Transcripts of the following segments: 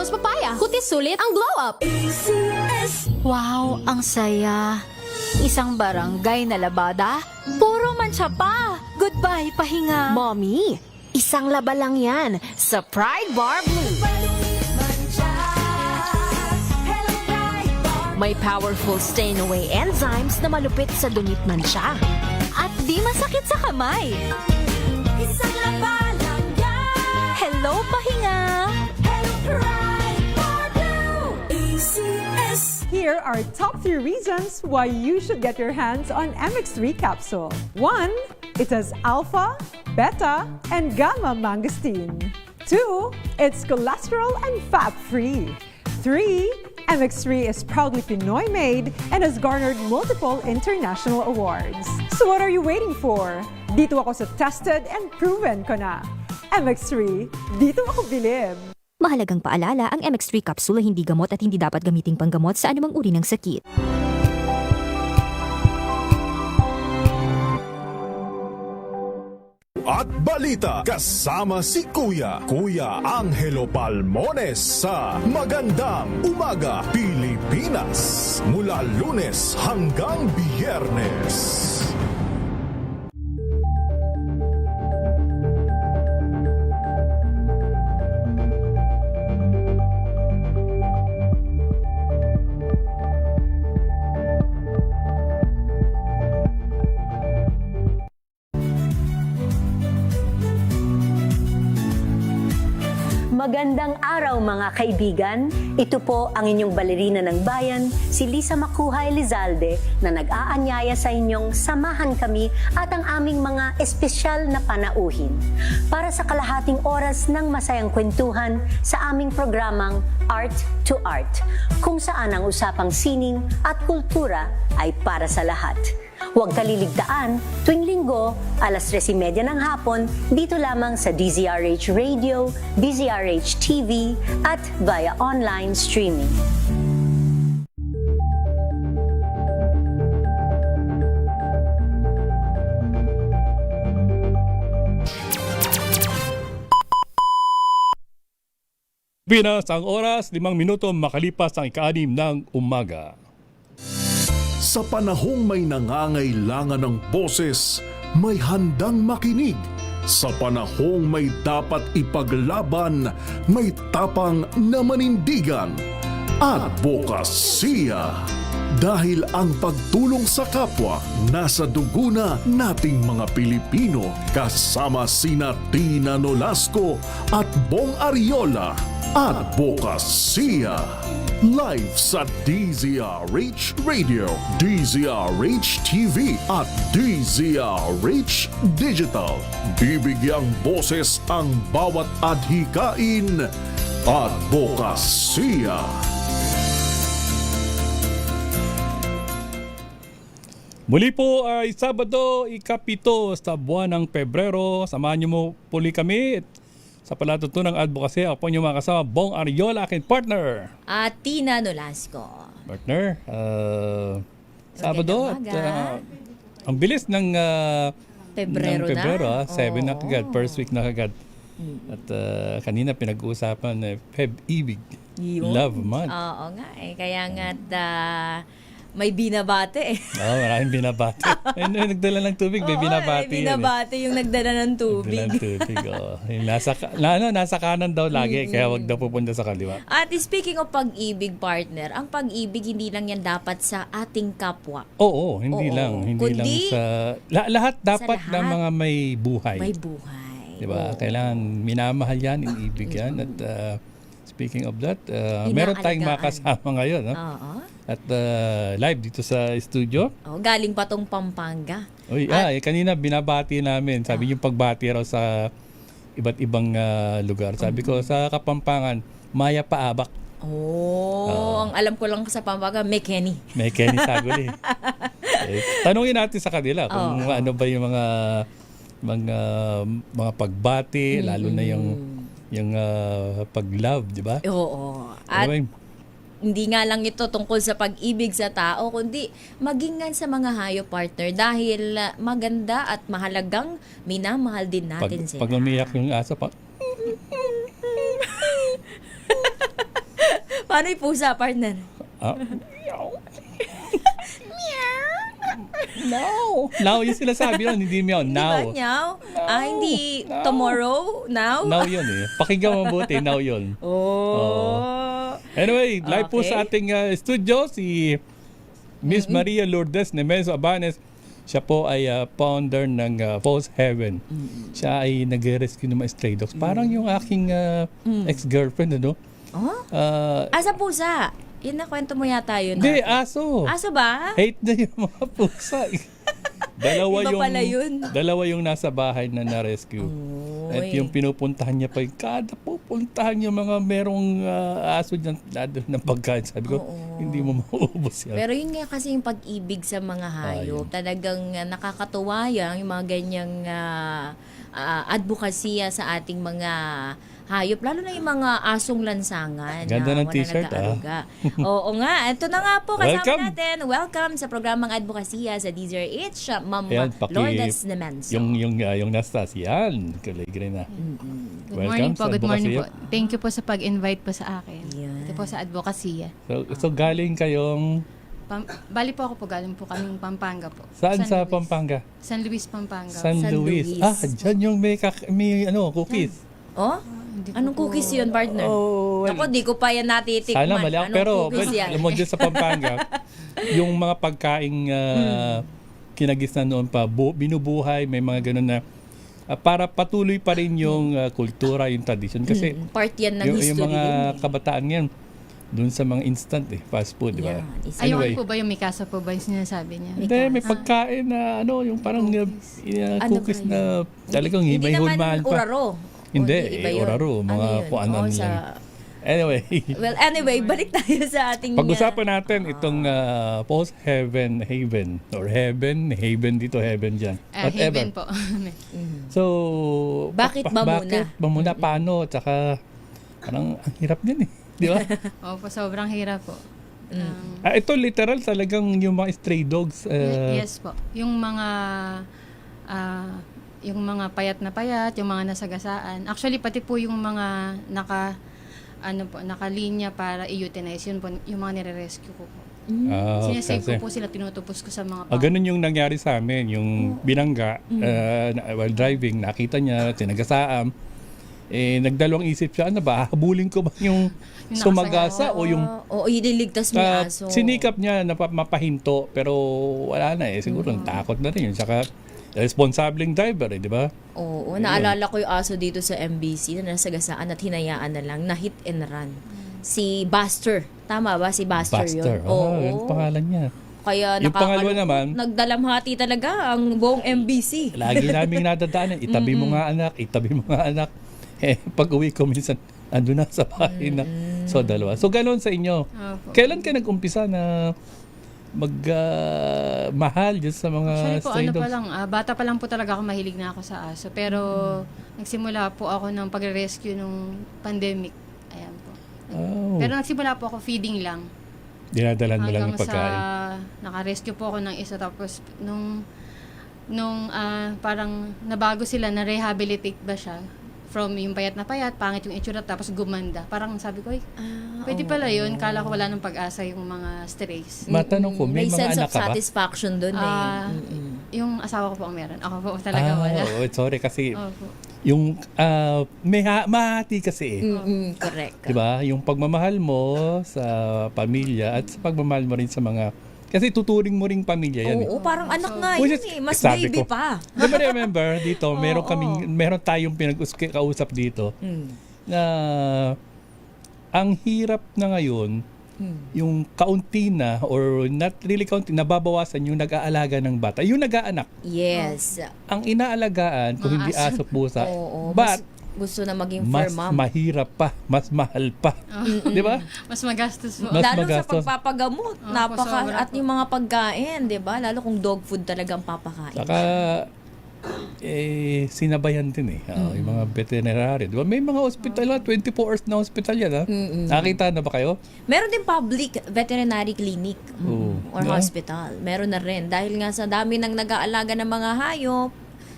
Plus Papaya. Kutis sulit ang glow up. Wow, ang saya. Isang barangay na labada, puro mancha pa. Goodbye, pahinga. Mommy, isang laba lang yan sa Pride Bar Blue. May powerful stain-away enzymes na malupit sa dunit mansya. At di masakit sa kamay. Isang laba lang yan. Hello, pahinga. Hello, Pride Bar Blue. ACS. Here are top 3 reasons why you should get your hands on MX3 capsule. 1. It has alpha, beta, and gamma mangosteen. 2. It's cholesterol and fat-free. 3. MX3 is proudly Pinoy made and has garnered multiple international awards. So what are you waiting for? Dito ako sa tested and proven ko na. MX3, dito ako bilib. Mahalagang paalala, ang MX3 capsule ay hindi gamot at hindi dapat gamiting panggamot sa anumang uri ng sakit. At balita kasama si Kuya Angelo Palmones sa Magandang Umaga Pilipinas mula Lunes hanggang Biyernes. Magandang araw mga kaibigan. Ito po ang inyong balerina ng bayan, si Lisa Makuha Elizalde, na nag-aanyaya sa inyong samahan kami at ang aming mga espesyal na panauhin para sa kalahating oras ng masayang kwentuhan sa aming programang Art to Art, kung saan ang usapang sining at kultura ay para sa lahat. Huwag kaliligtaan, tuwing linggo, alas 3:30 ng hapon, dito lamang sa DZRH Radio, DZRH TV, at via online streaming. Pinas ang oras, 5 minuto makalipas ang ika-6 ng umaga. Sa panahong may nangangailangan ng boses, may handang makinig. Sa panahong may dapat ipaglaban, may tapang na manindigan. Advokasya. Dahil ang pagtulong sa kapwa, nasa dugo na nating mga Pilipino, kasama sina Tina Nolasco at Bong Ariola. Advokasya. Live sa DZRH Radio, DZRH TV at DZRH Digital. Bibigyang boses ang bawat adhikain. Advokasya. Muli po ay Sabado, ika-7 sa buwan ng Pebrero. Samahan niyo mo puli kami sa palatuntunang advokasya. Ako po niyo mga kasama, Bong Ariola, aking partner. At Tina Nolasco. Partner, Sabado at ang bilis ng Pebrero na. 7 na kagad, first week na kagad. At kanina pinag-uusapan Feb-Ibig, Love Month. Oo nga eh. Kaya nga't may binabate eh. Oo, maraming binabati. Ay, nagdala ng tubig, may binabati. Binabate yung nagdala ng tubig. Nagdala ng tubig, oo. Yung nasa kanan daw lagi, kaya wag daw pupunta sa kaliwa. At speaking of pag-ibig, partner, ang pag-ibig hindi lang yan dapat sa ating kapwa. Oo, hindi lang. Hindi Kundi lang sa... lahat dapat lahat, ng mga may buhay. May buhay. Diba? Kailangan minamahal yan, iniibig yan. At speaking of that, meron tayong makasama ngayon. No? Oo. At live dito sa studio. Oh, galing pa tong Pampanga. Uy, kanina binabati namin. Sabi yung pagbati raw sa iba't ibang lugar. Sabi ko sa Kapampangan, Maya Paabak. Ang alam ko lang sa Pampanga, may Kenny. May Kenny Saguli. Tanungin natin sa kanila kung ano ba yung mga pagbati, lalo na yung pag-love, di ba? Oo. At hindi nga lang ito tungkol sa pag-ibig sa tao, kundi maging nga sa mga hayop, partner, dahil maganda at mahalagang minamahal din natin sila. Pag umiyak yung aso, Paano yung pusa, partner? Now. Now yung sila sabi yun, hindi meow. Now. Diba, Nyaw? Hindi tomorrow? Now? Now yun eh. Pakinggan mabuti, now yun. Oh. Anyway, live po Okay. sa ating studio, si Miss Maria Lourdes Nemezo Abanes. Siya po ay founder ng False Heaven. Siya ay nag-rescue ng mga stray dogs. Parang yung aking ex-girlfriend, ano? Oh? Uh, Pusa. Yun na, kwento mo yata yun. Hindi, aso. Aso ba? Hate na yung mga pusa. Iba pala yun. Dalawa yung nasa bahay na na-rescue. At Oy. yung pinupuntahan niya pa, kada pupuntahan yung mga merong aso dyan ng pagkain. Sabi ko, hindi mo mauubos yan. Pero yun nga kasi yung pag-ibig sa mga hayop. Talagang nakakatuwa yan, yung mga ganyang advokasya sa ating mga hayop. Lalo na yung mga asong lansangan. Ganda na ng wala t-shirt, nag-aaruga. Oo nga. Ito na nga po kasama Welcome. natin. Welcome sa programang advokasya sa DZRH. Ma'am Ayan, Lourdes Nemenzo. yung nastas, yan. Kaligre na. Good morning po, sa good morning po. advocacy. Thank you po sa pag-invite po sa akin. Yan. Ito po sa advocacy. So galing kayong, Bali po ako po, galing po kaming Pampanga po. saan San sa Luis. Pampanga? San Luis, Pampanga. San San Luis. Luis. Dyan yung may cookies. Oh? Hindi ko Anong po- cookies yun, partner? Oh, well, Ako, di ko pa yan natitikman. sana mali. Anong Pero cookies yan? alam mo dyan sa Pampanga, yung mga pagkaing kinagisnan noon pa, binubuhay, may mga ganun na para patuloy pa rin yung kultura, yung tradition. Kasi Part yan ng yung history mga yun eh. kabataan yan, dun sa mga instant fast food, di ba? Yan, isa. Anyway. Ayun po ba yung Mikasa po ba yung sinasabi niya? Hindi, may pagkain na yung parang cookies ba na talagang Hindi may naman hulmahan pa. uraro. Hindi, O, iba yun. uraro, mga yun? kung ano Oo, lang. Anyway, Well, anyway, balik tayo sa ating... pag-usapan natin itong Post Heaven or Haven dito, Heaven dyan. Haven po. So, Bakit ba muna? Bakit ba muna? Paano? Tsaka, parang ang hirap din eh. Di ba? Opo, sobrang hirap po. Ito literal talagang yung mga stray dogs. Yes po. Yung mga payat na payat, yung mga nasagasaan. Actually, pati po yung mga nakalinya para i-euthanize, yun po, yung mga nire-rescue ko po. Sinasave ko kasi, po sila, tinutupos ko sa mga ganun yung nangyari sa amin. Yung binangga, while driving, nakita niya, tinagasaan. Nagdalawang isip siya, ano ba, habulin ko ba yung sumagasa o yung Oo, ililigtas mo yung aso. sinikap niya na mapahinto, pero wala na siguro takot na rin yun. Saka responsableng driver di ba? Oo, naalala ko yung aso dito sa MBC na nasagasaan at hinayaan na lang, na hit and run. Si Buster. Tama ba? Si Buster yun? Yung pangalan niya. Kaya Yung pangalawa naman, nagdalamhati talaga ang buong MBC. lagi naming nadadaanan, itabi mo nga anak. Pag uwi ko minsan, ando na sa bahay na. So, dalawa. So, ganoon sa inyo. Opo. Kailan ka nag-umpisa na mahal dyan sa mga Actually po, stray pa dogs? lang, bata pa lang po talaga ako, mahilig na ako sa aso. Pero, nagsimula po ako ng pag-rescue nung pandemic. Ayan po. Oh, Pero nagsimula po ako feeding lang. dinadalan mo lang Hanggang ng pagkain. sa naka-rescue po ako ng isa. Tapos, nung parang nabago sila, na-rehabilitate ba siya? From yung payat na payat, pangit yung itsura, tapos gumanda. Parang sabi ko, pwede pala yun. Kala ko wala ng pag-asa yung mga strays. Matanong ko, may mga sense anak of ka ba? satisfaction doon Yung asawa ko po ang meron. Ako po talaga wala. Oo, sorry kasi Opo. yung mahati kasi Correct. di ba? Yung pagmamahal mo sa pamilya at sa pagmamahal mo rin sa mga kasi tuturing mo ring pamilya yan. Oo, parang anak nga Which yun is, Mas sabi baby ko, pa. Di ba remember dito, meron tayong pinag-kausap dito na ang hirap na ngayon yung kaunti na or not really kaunti, nababawasan yung nag-aalaga ng bata. Yung nag-aanak. Yes. Ang inaalagaan, kung hindi aso pusa, Oo, but mas gusto na maging mas fur mom. mahirap pa, mas mahal pa. Di ba? Mas magastos po. Mas Lalo magastos. sa pagpapagamot, sobra at po. yung mga pagkain, 'di ba? Lalo kung dog food talaga ang papakain. Saka sinabayan din yung mga veterinary. Di ba? May mga hospital, 24 hours na hospital yan. Nakita na ba kayo? Meron din public veterinary clinic Oo. or No? hospital. Meron na rin. Dahil nga sa dami ng nag-aalaga ng mga hayop,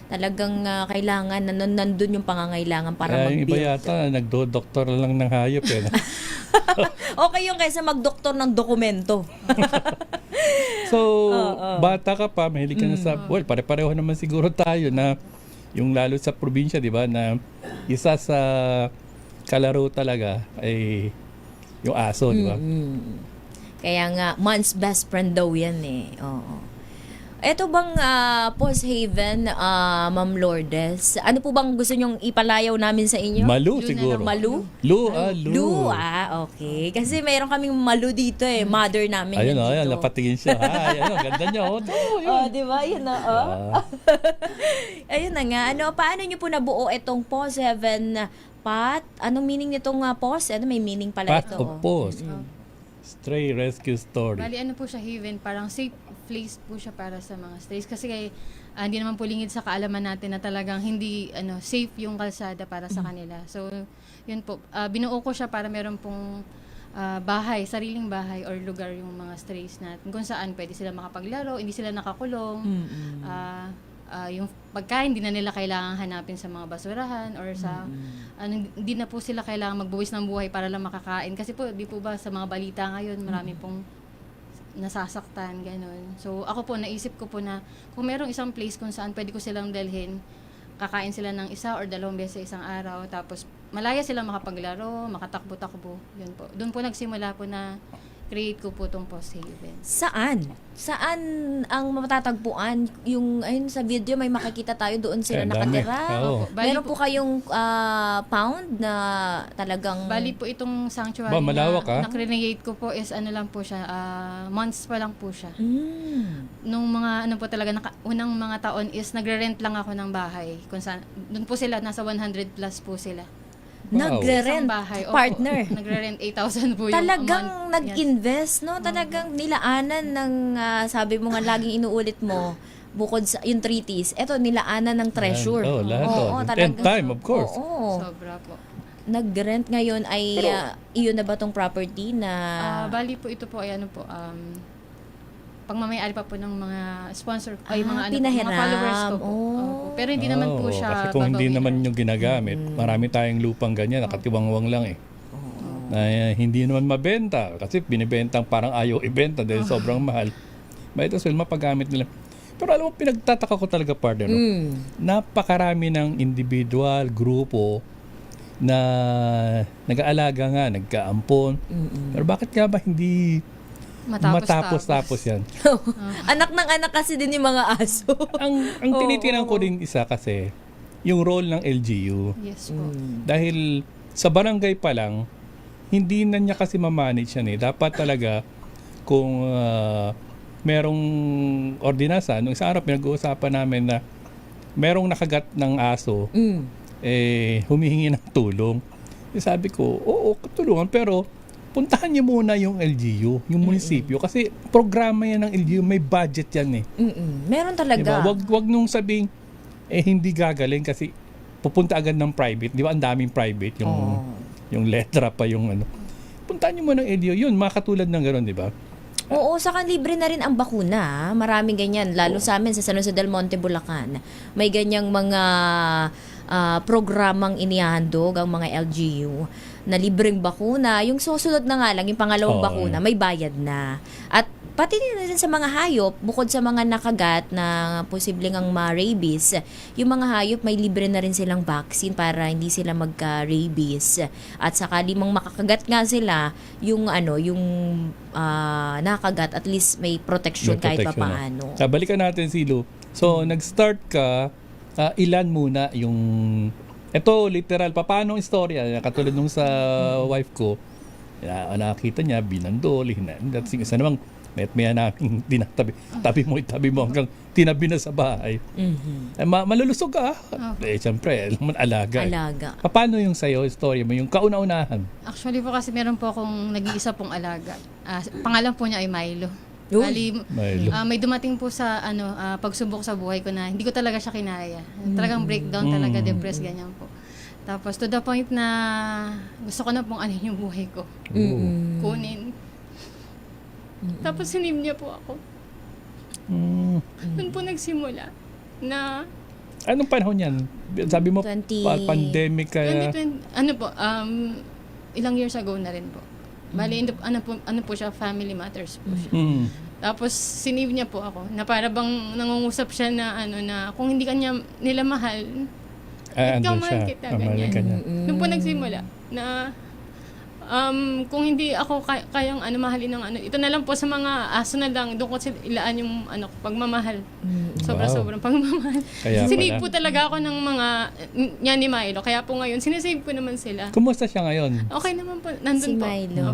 Talagang kailangan nandun yung pangangailangan para Kaya yung iba mag-build. yata, nagdo-doktor lang ng hayop eh. Okay yung kaysa magdoktor ng dokumento. So, bata ka pa, mahilig ka na sa, well, pare-pareho naman siguro tayo na yung lalo sa probinsya, di ba, na isa sa kalaro talaga ay yung aso, di ba? Kaya nga, man's best friend daw yan eh. Oo. Ito bang Post Haven, Ma'am Lourdes, ano po bang gusto nyong ipalayaw namin sa inyo? Malu Lu na siguro. lang. Malu? Lu. Lu, okay. Kasi mayroon kaming malu dito eh. Mother namin Ayun, yan ayun, dito. napatingin siya. Ay, ano, ganda niya. Oh, Di ba? Yun na, Ayun na nga. Paano nyo po nabuo itong Post Haven Pat? Anong meaning nitong Post? May meaning pala Path ito. of Post. Stray Rescue Story. Bali, ano po siya, Haven, parang safe place po siya para sa mga strays. Kasi hindi naman po lingid sa kaalaman natin na talagang hindi safe yung kalsada para sa kanila. So, yun po. Binuo ko siya para meron pong bahay, sariling bahay or lugar yung mga strays natin. Kung saan pwede sila makapaglaro, hindi sila nakakulong. Yung pagkain, hindi na nila kailangan hanapin sa mga basurahan or sa hindi na po sila kailangan magbuwis ng buhay para lang makakain. Kasi po, di po ba sa mga balita ngayon, marami pong nasasaktan, gano'n. So, ako po, naisip ko po na kung merong isang place kung saan pwede ko silang dalhin, kakain sila ng isa or 2 beses sa isang araw, tapos malaya silang makapaglaro, makatakbo-takbo, yun po. Doon po nagsimula po na create ko po itong Post Haven. Saan? Saan ang matatagpuan? Yung, ayun sa video, may makikita tayo doon sila Ang dami. nakatira. Oo. Bali Meron po kayong pound na talagang... Bali po itong sanctuary Ba, malawak, na-create ko po is lang po siya, months pa lang po siya. Nung mga po talaga, unang mga taon is nagre-rent lang ako ng bahay. Kung saan, doon po sila, nasa 100 plus po sila. Nagre-rent, Isang bahay. Opo, partner. Nagre-rent 8,000 po yung Talagang month. nag-invest, no? Talagang nilaanan ng, sabi mo nga, laging inuulit mo, bukod sa yung treaties, eto nilaanan ng treasure. Oh, lahat. Oo, And time, of course. Oo. Sobra po. Nag-rent ngayon ay, iyon na ba tong property na... Bali po ito po ay pagmamayari pa po ng mga sponsor ay mga pinahiram. mga followers ko po. Oh. Opo. Pero hindi naman po siya Kasi kung hindi babawin. naman yung ginagamit, marami tayong lupang ganyan, nakatiwangwang lang eh. Na hindi naman mabenta kasi binibentang parang ayaw ibenta dahil sobrang mahal. Might as well mapagamit nila. Pero alam mo, pinagtataka ko talaga, partner, no? Napakarami ng individual, grupo na nag-aalaga nga, nagkaampon. Pero bakit nga ba hindi matapos yan? Anak ng anak kasi din yung mga aso. ang tinitinan ko din isa kasi, yung role ng LGU. Yes po. Dahil sa barangay pa lang, hindi na niya kasi mamanage yan eh. Dapat talaga, kung merong ordinansa, nung isang araw pinag-uusapan namin na merong nakagat ng aso, humihingi ng tulong. Sabi ko, oo, tulungan, pero puntahan niyo muna yung LGU, yung munisipyo, kasi programa yan ng LGU, may budget yan eh. Meron talaga. Diba? Wag nung sabing, hindi gagaling kasi pupunta agad ng private. Di ba? Ang daming private, yung letra pa yung ano. Puntahan niyo muna ng LGU. Yun, mga katulad ng gano'n, di ba? Oo, saka libre na rin ang bakuna. Maraming ganyan. Lalo sa amin sa San Jose del Monte, Bulacan. May ganyang mga programang inihandog ang mga LGU na libreng bakuna. Yung susunod na nga lang, yung pangalawang bakuna, may bayad na. At pati din sa mga hayop, bukod sa mga nakagat na posibleng ang ma-rabies, yung mga hayop may libre na rin silang vaccine para hindi sila magka-rabies. At sakali mang makakagat nga sila, yung nakagat, at least may protection kahit pa paano. Balikan natin si Lu. So, nag-start ka, ilan muna yung... Ito, literal, paano ang istorya? Katulad nung sa wife ko, nakakita niya, binandol, that's isa namang, may namin dinatabi. Tabi mo hanggang tinabi na sa bahay. Malulusog ka. Siyempre, alaga. Paano yung sa'yo, istorya mo, yung kauna-unahan? Actually po kasi meron po akong nag-iisa pong alaga. Pangalan po niya ay Milo. Bali, may dumating po sa pagsubok sa buhay ko na hindi ko talaga siya kinaya. Talagang breakdown talaga, depressed, ganyan po. Tapos to the point na gusto ko na pong anin yung buhay ko. Kunin. Tapos sinim niya po ako. Doon po nagsimula na Anong panahon yan? Sabi mo, 20 pandemic kaya... 2020, ano po, ilang years ago na rin po. Bali, ano po siya, family matters po siya. Tapos, sinave niya po ako, na para bang nangungusap siya na, na kung hindi kanya nila mahal, ikaw andun siya. mahal kita, Mahal ka niya. ganyan. Doon po nagsimula, na kung hindi ako kayang mahalin ng ito na lang po sa mga aso na lang, doon ko ilaan yung pagmamahal. Sobrang pagmamahal. Kaya Sinave pala. po talaga ako ng mga niya ni Milo. Kaya po ngayon, sinisave ko naman sila. Kumusta siya ngayon? Okay naman po. Nandun Si po. Milo.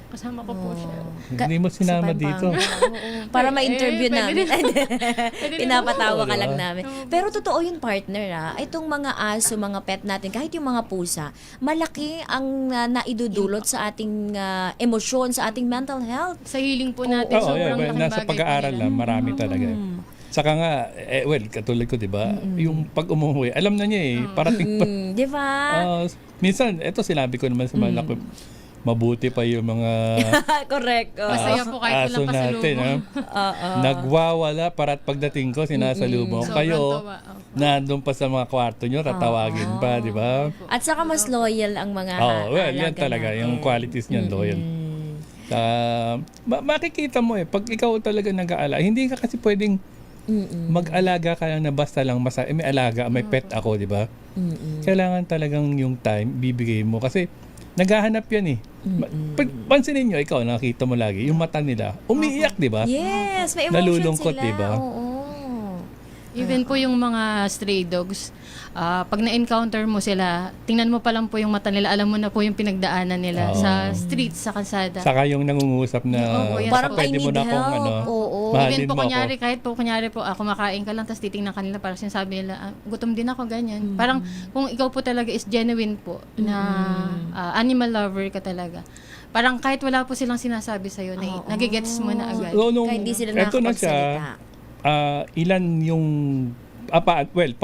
Kasama ko po siya. Hindi mo sinama Sa dito. Pampanga. Para ma-interview pwede namin. Pwede rin Pinapatawa ka Oo, lang diba? namin. Pero totoo yung partner, itong mga aso, mga pet natin, kahit yung mga pusa, malaki ang naidudulot sa ating emosyon, sa ating mental health. Sa healing po natin, Oo, sobrang laking nasa bagay pag-aaral po lang, nila. marami talaga. Saka nga, katulad ko, di ba? Yung pag umuwi, alam na niya parating pa. Di ba? Minsan, eto sinabi ko naman sa mga anak ko, mabuti pa yung mga Correct. Masaya po kahit aso walang natin. pasalubong. Nagwawala para at pagdating ko, sinasalubong Sobrang kayo. tawa. Nandun pa sa mga kwarto nyo, tatawagin pa, di ba? At saka mas loyal ang mga Yan alaga talaga. natin. Yung qualities niyan, loyal. Makikita mo pag ikaw talaga nag-aalaga, hindi ka kasi pwedeng mag-alaga ka lang na basta lang may alaga, may pet ako, di ba? Kailangan talagang yung time bibigay mo kasi naghahanap yan pansinin nyo, ikaw nakita mo lagi yung mata nila umiiyak, di ba? Yes, may emotion Nalulungkot, sila. di ba? Oo. Even po yung mga stray dogs, pag na-encounter mo sila, tingnan mo pa lang po yung mata nila, alam mo na po yung pinagdaanan nila Oo. sa streets, sa kalsada. Saka yung nangungusap na Oo, yes, Parang pwede I mo need na akong help. Oo. mahalin Even po mo kunyari, ako. kahit po kunyari po, kumakain ka lang, tapos titingnan ka nila, parang sinasabi nila, gutom din ako, ganyan. Parang kung ikaw po talaga is genuine po, na animal lover ka talaga, parang kahit wala po silang sinasabi sa'yo, nagigets mo na agad. So, Kahit di sila eto na siya, nakakapagsalita. ilan yung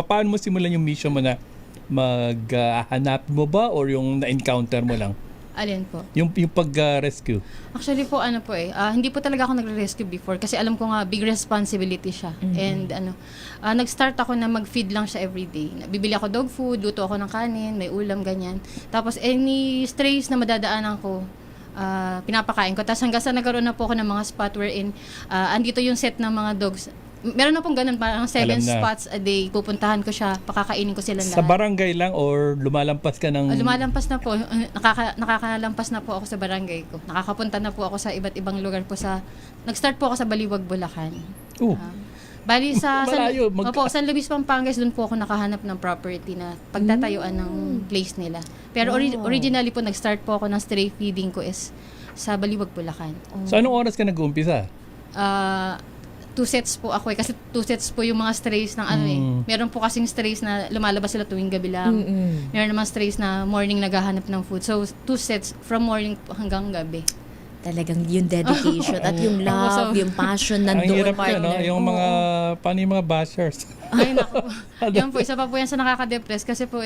paano mo simulan yung mission mo na maghanap mo ba or yung na-encounter mo lang? Alin po? Yung pag-rescue. Actually po, hindi po talaga ako nagre-rescue before kasi alam ko nga big responsibility siya. And nag-start ako na mag-feed lang siya everyday. Bibili ako dog food, luto ako ng kanin, may ulam, ganyan. Tapos any strays na madadaanan ko, pinapakain ko. Tapos hanggang sa nagkaroon na po ako ng mga spot wherein andito yung set ng mga dogs. Meron na pong ganun, parang 7 Alam na. spots a day. Pupuntahan ko siya, pakakainin ko sila lahat. Sa barangay lang or lumalampas ka ng... Lumalampas na po. Nakakalampas na po ako sa barangay ko. Nakakapunta na po ako sa iba't ibang lugar po Nag-start po ako sa Baliwag, Bulacan. Bali sa Malayo, San Luis, Pampangas, doon po ako nakahanap ng property na pagtatayuan ng place nila. Pero originally po, nag-start po ako ng stray feeding ko is sa Baliwag, Bulacan. So anong oras ka nag-uumpisa? 2 sets po ako kasi 2 sets po yung mga strays ng Meron po kasing strays na lumalabas sila tuwing gabi lang. Meron naman strays na morning naghahanap ng food. So 2 sets from morning hanggang gabi. Talagang yung dedication at yung love, yung passion Ang nandoon, hirap partner. yun, yung mga, paano yung mga bashers? Ay, naku. Yan po, isa pa po yan sa nakaka-depress kasi po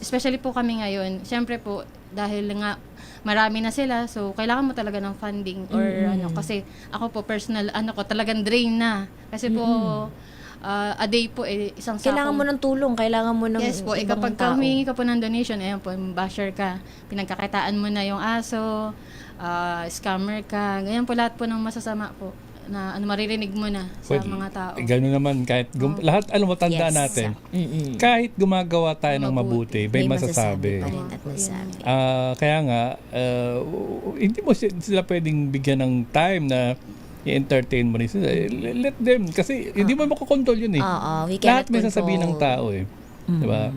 especially po kami ngayon, syempre po, dahil nga marami na sila, so kailangan mo talaga ng funding or kasi ako po personal, talagang drain na. Kasi po, a day po, isang sakong... Kailangan mo ng tulong, kailangan mo ng Yes po, ibang kapag tao. humingi ka po ng donation, ayan po, basher ka, pinagkakitaan mo na yung aso, scammer ka, ganyan po lahat po ng masasama po na maririnig mo na sa mga tao. Gano'n naman, kahit lahat, alam mo, tandaan Yes. natin, kahit gumagawa tayo ng mabuti, may masasabi. pa rin at masasabi. Kaya nga, hindi mo sila pwedeng bigyan ng time na i-entertain mo rin sila. Let them, kasi hindi mo makokontrol yun We cannot Lahat may sasabihin ng tao Diba?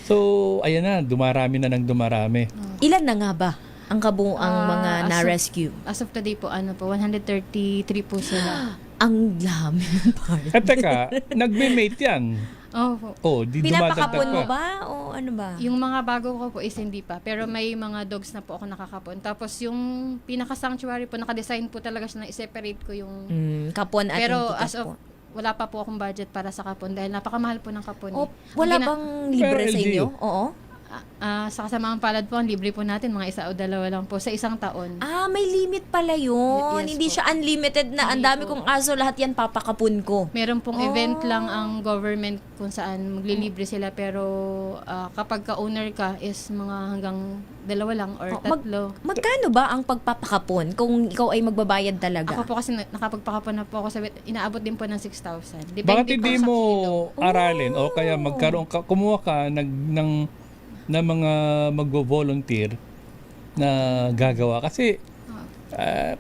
So, ayan na, dumarami na ng dumarami. Ilan na nga ba ang kabuuang mga na-rescue? As of today po, 133 po sila. Ang dami ng partner. At teka, nagme-mate yan. Di Pinapakapon dumadagdag mo pa. ba? O ano ba? Yung mga bago ko po is hindi pa. Pero may mga dogs na po ako nakakapon. Tapos yung pinaka-sanctuary po, nakadesign po talaga siya na i-separate ko yung... Kapon at Pero hindi as kapon. of, wala pa po akong budget para sa kapon dahil napakamahal po ng kapon. Wala bang libre Pero sa LGU? inyo? Oo. Sa kasamaang palad po, ang libre po natin, mga 1 o 2 lang po sa isang taon. May limit pala yun. Yes Hindi po. siya unlimited na ang Hindi dami po. kong aso, lahat yan papakapun ko. Meron pong event lang ang government kung saan maglilibre sila, pero kapag ka-owner ka is mga hanggang 2 lang or 3. Magkano ba ang pagpapakapon kung ikaw ay magbabayad talaga? Ako po kasi nakapagpakapon na po ako sa inaabot din po ng 6,000. Depende Bakit po hindi sa mo kilo. aralin o kaya kumuha ka ng mga magvo-volunteer na gagawa? Kasi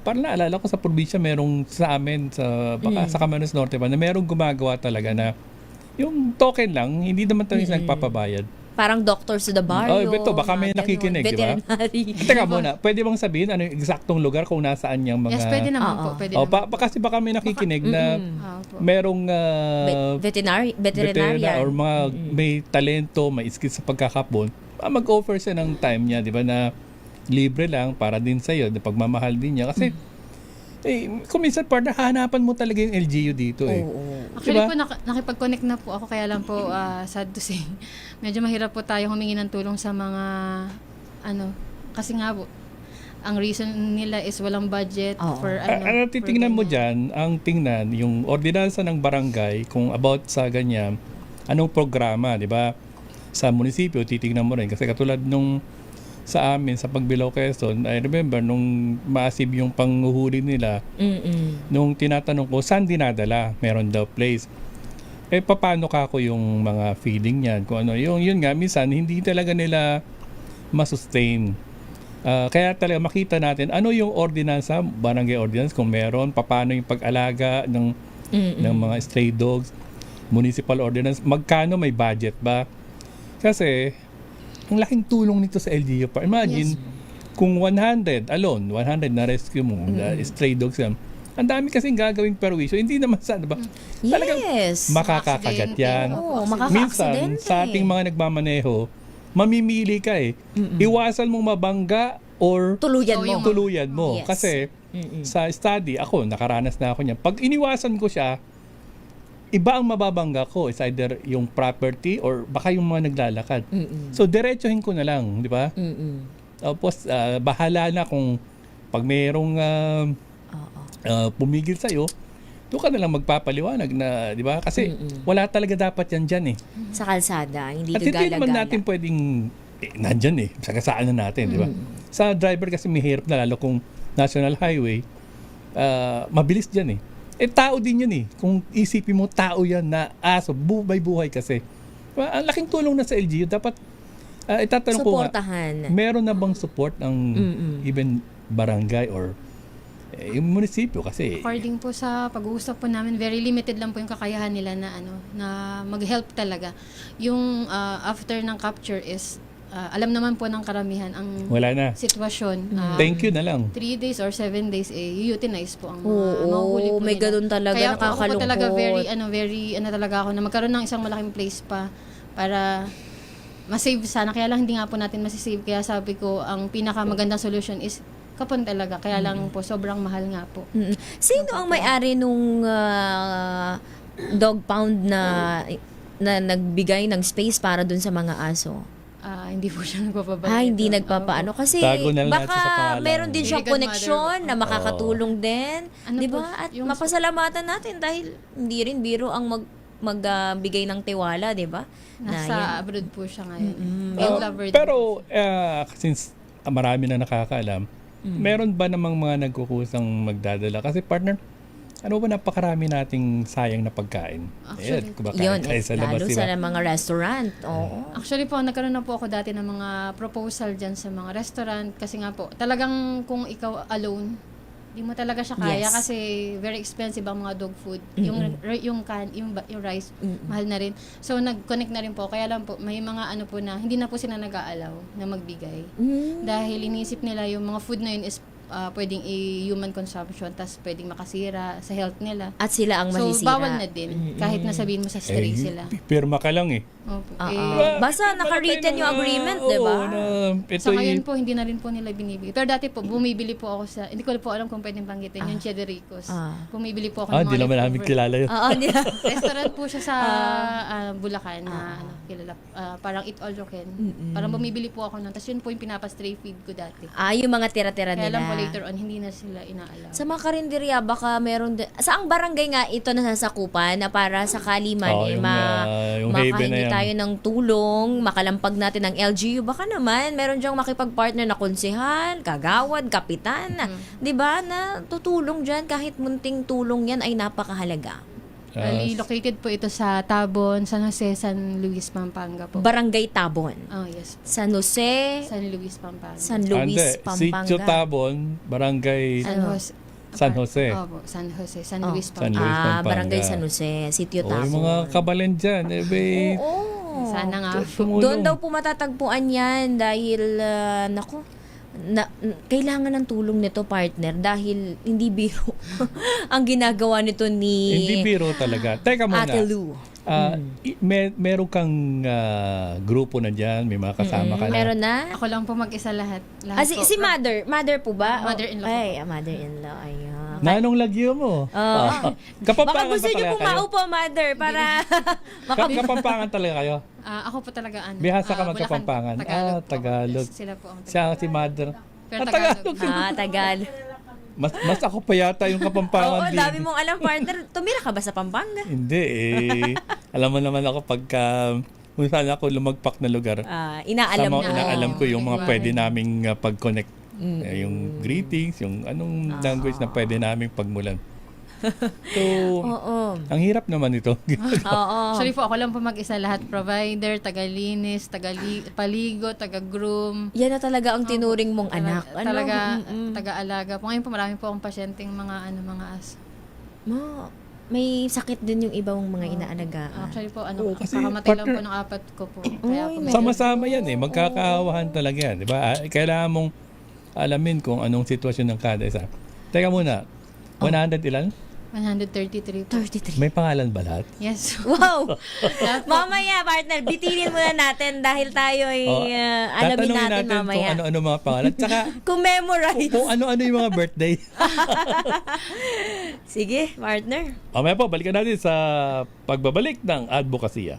parang naalala ko sa probinsya, merong sa amin, sa Camarines Norte pa, na merong gumagawa talaga na yung token lang, hindi naman talaga nagpapabayad. Parang doctors to the barrio. Beto, baka may mga nakikinig, ganun. di ba? Veterinary. Teka muna, pwede bang sabihin ano yung eksaktong lugar kung nasaan yung mga... Yes, pwede naman po. Pwede naman. Kasi baka may nakikinig na Po. merong Veterinarian. or mga may talento, may skills sa pagkakapon, mag-offer siya ng time niya, di ba, na libre lang para din sa'yo, na pagmamahal din niya. Kasi, kung minsan partner, hahanapan mo talaga yung LGU dito eh. Actually Diba? po, nakipag-connect na po ako, kaya lang po, sad to say, medyo mahirap po tayo humingi ng tulong sa mga, kasi nga po, ang reason nila is walang budget for Ano titingnan mo dyan, ang tingnan, yung ordinansa ng barangay, kung about sa ganyan, anong programa, di ba? Sa munisipyo, titingnan mo rin. Kasi katulad nung sa amin, sa Pagbilao, Quezon, I remember nung massive yung panghuhuli nila, nung tinatanong ko, saan dinadala? Meron daw place. Paano ka ko yung mga feeding niyan? Kung ano, yun nga, minsan, hindi talaga nila masustain. Kaya talaga makita natin, ano yung ordinansa, barangay ordinance, kung meron, paano yung pag-alaga ng mga stray dogs, municipal ordinance, magkano may budget ba? Kasi, ang laking tulong nito sa LGU pa. Imagine, kung 100 alone, 100 na rescue mo, stray dogs yan, ang dami kasing gagawing perwisyo. Hindi naman sa, diba? Talagang makakakagat yan. Minsan, sa ating mga nagmamaneho, mamimili ka eh. Iwasan mong mabangga or tuluyan mo. Yes. Kasi, sa study, ako, nakaranas na ako niyan. Pag iniwasan ko siya, iba ang mababangga ko. It's either yung property or baka yung mga naglalakad. So, diretsohin ko na lang, di ba? Tapos, bahala na kung pag mayroong pumigil sa'yo, doon ka na lang magpapaliwanag na, di ba? Kasi wala talaga dapat yan dyan eh. Sa kalsada, hindi At ka hindi naman gala-gala. natin pwedeng, nandyan eh, sa kasaan na natin, di ba? Sa driver kasi may hirap na, lalo kung national highway, mabilis dyan eh. Tao din yun eh. Kung isipin mo, tao yan na aso, buhay kasi. Ang laking tulong na sa LGU. Dapat, itatanong ko nga, meron na bang support ng even barangay or yung munisipyo kasi? According po sa pag-uusap po namin, very limited lang po yung kakayahan nila na mag-help talaga. Yung after ng capture is, alam naman po ng karamihan ang wala na sitwasyon. Thank you na lang. 3 days or 7 days, i-utilize po ang Oo, may ganun talaga, kaya nakakalungkot. ako po talaga very talaga ako na magkaroon ng isang malaking place pa para masave sana. Kaya lang hindi nga po natin masisave. Kaya sabi ko, ang pinakamagandang solution is kapon talaga. Kaya lang po, sobrang mahal nga po. Sino ang may-ari nung dog pound na nagbigay ng space para dun sa mga aso? Hindi po siya nagpapabayad. Hindi nagpapaano. Kasi Tago na lang natin sa baka pangalan. meron din siyang Very connection godmother. na makakatulong din. Ano Di po, ba? At yung- mapasalamatan natin dahil hindi rin biro ang magbigay ng tiwala, di ba? Nasa abroad po siya ngayon. Dog lover din. Pero, since marami na nakakaalam, meron ba namang mga nagkukusang magdadala? Kasi partner, ano ba napakarami nating sayang na pagkain? Actually, Yun, sa labas, lalo diba? sa mga restaurant. Oo. Actually po, nagkaroon na po ako dati ng mga proposal dyan sa mga restaurant kasi nga po, talagang kung ikaw alone, di mo talaga siya kaya Yes. kasi very expensive ang mga dog food. Yung rice, mahal na rin. So, nag-connect na rin po. Kaya lang po, may mga ano po na, hindi na po sila nag-aalaw na magbigay. Dahil inisip nila yung mga food na yun is pwedeng human consumption, tas pwedeng makasira sa health nila. At sila ang So, masisira. bawal na din. Kahit nasabihin mo sa stray sila. Pirma ka lang eh. Opo. Oo. Basta naka-written yung agreement, di ba? Sa ngayon po, hindi na rin po nila binibigay. Pero dati po, bumibili po ako sa, hindi ko po alam kung pwedeng banggitin, yung Chedericos. Bumibili po ako ng Hindi mga naman namin leftover. kilala yun. Oo, hindi. Restaurant po siya sa Bulacan na kilala. Parang Eat All You Can. Parang bumibili po ako nun. Tapos yun po yung pinapa-stray feed ko dati. Yung mga tira-tira Kaya nila. lang po later on, hindi na sila inaalam. Sa mga karinderya, baka meron din. Saang barangay nga ito nasasakupan na para sakali man yung Haven na makahingi yan. tayo ng tulong, makalampag natin ng LGU. Baka naman, meron diyang makipag-partner na konsehal, kagawad, kapitan, di ba, na tutulong dyan kahit munting tulong yan ay napakahalaga. Bali, located po ito sa Tabon, San Jose, San Luis, Pampanga po. Barangay Tabon. Oh, yes. San Jose, San Luis, Pampanga. San Luis, Pampanga. Sitio Tabon, Barangay San Jose. San Jose. Opo, San Jose. San Luis, San Pampanga. Luis, Pampanga. Barangay San Jose, Sitio Tabon. Yung mga kabalen dyan, Sana nga po. tumulong. Doon daw po matatagpuan yan dahil, kailangan ng tulong nito, partner, dahil hindi biro ang ginagawa nito ni Hindi biro talaga. Teka muna. Ate Lou. Meron kang grupo na dyan, may mga kasama ka na. Meron na? Ako lang po mag-isa lahat. Si mother po ba? Mother-in-law ko Ay, mother-in-law. Ayun. Nanong lagyo mo? Baka Kapampangan gusto ba niyo talaga kayo? pumaupo, mother, para Kapampangan talaga kayo? Ako po talaga Bihasa ka Bulacan, magkapampangan. Tagalog po. Tagalog. Sila po ang Siya si mother. Pero Tagalog. Tagal. Mas ako pa yata yung Oo, kapampangan din. dami mong alam, partner. Tumira ka ba sa Pampanga? Hindi Alam mo naman ako pagka kung saan ako lumagpak na lugar. Inaalam mo. Inaalam ko yung mga pwede naming pag-connect. Yung greetings, yung anong language na pwede naming pagmulan. So, ang hirap naman ito. Oo. Actually po, ako lang po mag-isa lahat. Provider, tagalinis, paligo, taga-groom. Yan na talaga ang tinuring mong anak. Talaga, taga-alaga. Po ngayon po, marami po akong pasyenteng mga aso. May sakit din yung ibang mga inaalagaan. Actually po, kasi kakamatay lang po partner- ng 4 ko po. Kaya po, Sama-sama yan magkakaawahan talaga yan. Diba? Kailangan mong alamin kung anong sitwasyon ng kada isa. Teka muna, 100 ilan? 133 po. 33. May pangalan ba lahat? Yes. Wow! Lahat po. Mamaya, partner, bitinin muna natin dahil tayo ay alamin Tatanungin natin mamaya. kung ano-ano mga pangalan. Tsaka Kung memorize. kung ano-ano yung mga birthday. Sige, partner. Mamaya po, balikan natin sa pagbabalik ng advokasya.